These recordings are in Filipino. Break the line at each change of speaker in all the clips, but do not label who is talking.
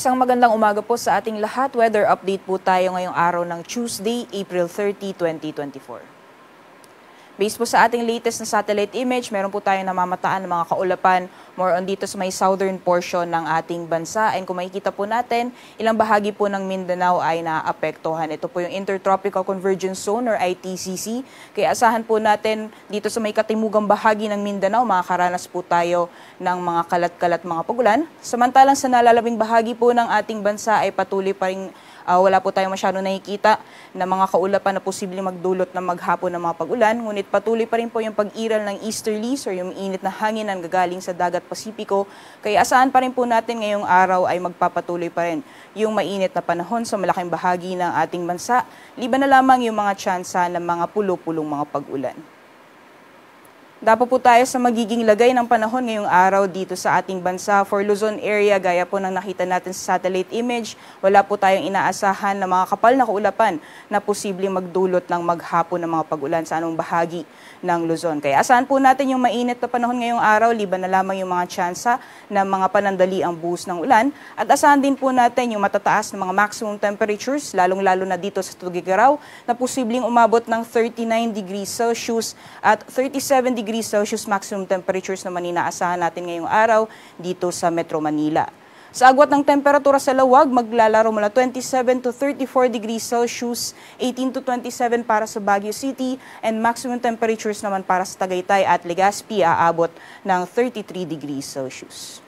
Isang magandang umaga po sa ating lahat. Weather update po tayo ngayong araw ng Tuesday, April 30, 2024. Based po sa ating latest na satellite image, meron po tayong namamataan ng mga kaulapan more on dito sa may southern portion ng ating bansa. And kung makikita po natin, ilang bahagi po ng Mindanao ay naapektuhan. Ito po yung Intertropical Convergence Zone or ITCZ. Kaya asahan po natin dito sa may katimugang bahagi ng Mindanao, makakaranas po tayo ng mga kalat-kalat mga pagulan. Samantalang sa nalalabing bahagi po ng ating bansa ay patuloy pa rin wala po tayong masyado nakikita na mga kaulapan na posibleng magdulot ng maghapon ng mga pag-ulan. Ngunit patuloy pa rin po yung pag-iral ng easterlies or yung init na hangin na gagaling sa dagat Pasipiko. Kaya asahan pa rin po natin ngayong araw ay magpapatuloy pa rin yung mainit na panahon sa malaking bahagi ng ating bansa. Liban na lamang yung mga tsansa ng mga pulo-pulong mga pag-ulan. Dapo po tayo sa magiging lagay ng panahon ngayong araw dito sa ating bansa. For Luzon area, gaya po ng nakita natin sa satellite image, wala po tayong inaasahan na mga kapal na kaulapan na posibleng magdulot ng maghapon ng mga pag-ulan sa anong bahagi ng Luzon. Kaya asahan po natin yung mainit na panahon ngayong araw, liban na lamang yung mga tsansa na mga panandali ang buhos ng ulan. At asahan din po natin yung matataas na mga maximum temperatures, lalong-lalo na dito sa Tugigaraw, na posibleng umabot ng 39 degrees Celsius at 37 degrees Celsius maximum temperatures naman inaasahan natin ngayong araw dito sa Metro Manila. Sa agwat ng temperatura sa lawag, maglalaro mula 27 to 34 degrees Celsius, 18 to 27 para sa Baguio City, and maximum temperatures naman para sa Tagaytay at Legazpi aabot ng 33 degrees Celsius.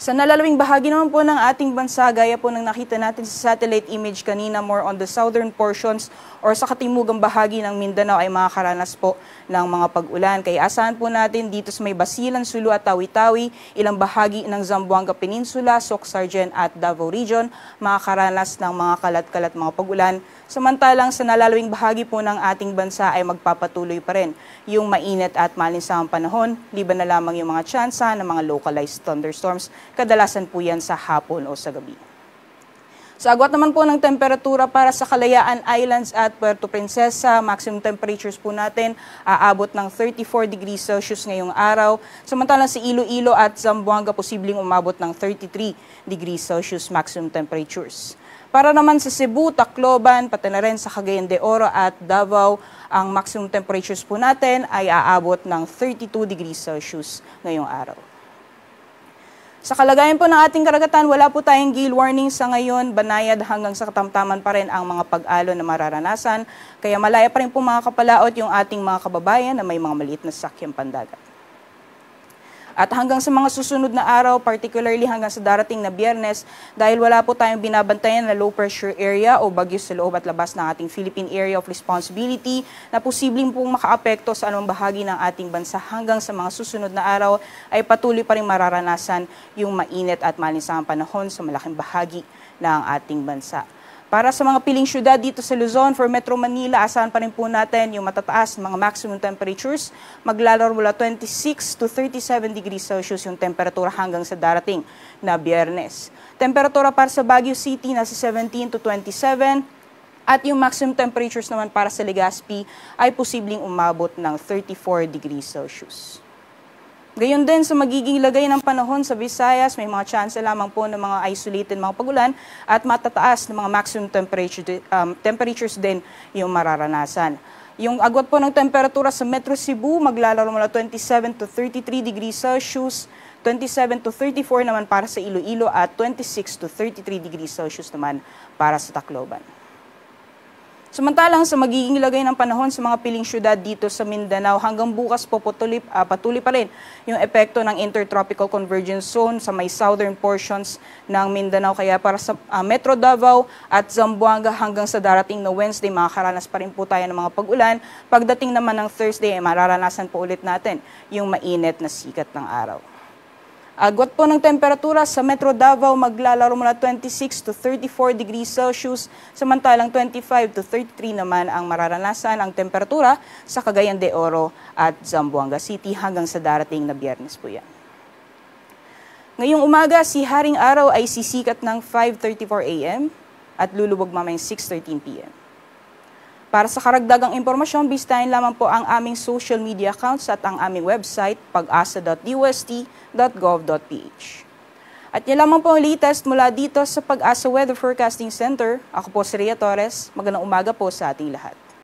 Sa nalalawing bahagi naman po ng ating bansa, gaya po ng nakita natin sa satellite image kanina, more on the southern portions or sa katimugang bahagi ng Mindanao ay makakaranas po ng mga pag-ulan. Kaya asahan po natin dito sa may Basilan, Sulu at Tawi-Tawi, ilang bahagi ng Zamboanga Peninsula, Soc-Sargen at Davao Region, makakaranas ng mga kalat-kalat mga pag-ulan. Samantalang sa nalalawing bahagi po ng ating bansa ay magpapatuloy pa rin yung mainit at malinsamang panahon, liban na lamang yung mga tsansa ng mga localized thunderstorms. Kadalasan po yan sa hapon o sa gabi. Sa agwat naman po ng temperatura para sa Kalayaan Islands at Puerto Princesa, maximum temperatures po natin aabot ng 34 degrees Celsius ngayong araw. Samantalang sa Iloilo at Zamboanga, posibleng umabot ng 33 degrees Celsius maximum temperatures. Para naman sa Cebu, Tacloban, pati na rin sa Cagayan de Oro at Davao, ang maximum temperatures po natin ay aabot ng 32 degrees Celsius ngayong araw. Sa kalagayan po ng ating karagatan, wala po tayong gale warning sa ngayon. Banayad hanggang sa katamtaman pa rin ang mga pag-alon na mararanasan. Kaya malaya pa rin po mga kapalaot yung ating mga kababayan na may mga maliit na sakyang pandagat. At hanggang sa mga susunod na araw, particularly hanggang sa darating na Biyernes, dahil wala po tayong binabantayan na low pressure area o bagyo sa loob at labas ng ating Philippine Area of Responsibility na posibleng pong makaapekto sa anumang bahagi ng ating bansa hanggang sa mga susunod na araw, ay patuloy pa rin mararanasan yung mainit at malinsamang panahon sa malaking bahagi ng ating bansa. Para sa mga piling syudad dito sa Luzon, for Metro Manila, asahan pa rin po natin yung matataas mga maximum temperatures. Maglalaro mula 26 to 37 degrees Celsius yung temperatura hanggang sa darating na Biyernes. Temperatura para sa Baguio City nasa 17 to 27 at yung maximum temperatures naman para sa Legazpi ay posibleng umabot ng 34 degrees Celsius. Gayon din sa magiging lagay ng panahon sa Visayas, may mga chance lamang po ng mga isolated mga pagulan at matataas ng mga maximum temperatures din yung mararanasan. Yung agwat po ng temperatura sa Metro Cebu, maglalaro mula 27 to 33 degrees Celsius, 27 to 34 naman para sa Iloilo at 26 to 33 degrees Celsius naman para sa Tacloban. Samantalang sa magiging lagay ng panahon sa mga piling syudad dito sa Mindanao, hanggang bukas po patuloy pa rin yung epekto ng Intertropical Convergence Zone sa may southern portions ng Mindanao. Kaya para sa Metro Davao at Zamboanga hanggang sa darating na Wednesday, makakaranas pa rin po tayo ng mga pag-ulan. Pagdating naman ng Thursday, mararanasan po ulit natin yung mainit na sikat ng araw. Agwat po ng temperatura sa Metro Davao, maglalaro mula 26 to 34 degrees Celsius, samantalang 25 to 33 naman ang mararanasan ang temperatura sa Cagayan de Oro at Zamboanga City hanggang sa darating na Biyernes po yan. Ngayong umaga, si Haring Araw ay sisikat ng 5:34 a.m. at lulubog mamayang 6:13 p.m. Para sa karagdagang impormasyon, bisitahin lamang po ang aming social media accounts at ang aming website, pag-asa.dust.gov.ph. At yan lamang po ang latest mula dito sa Pag-asa Weather Forecasting Center. Ako po si Rhea Torres. Magandang umaga po sa ating lahat.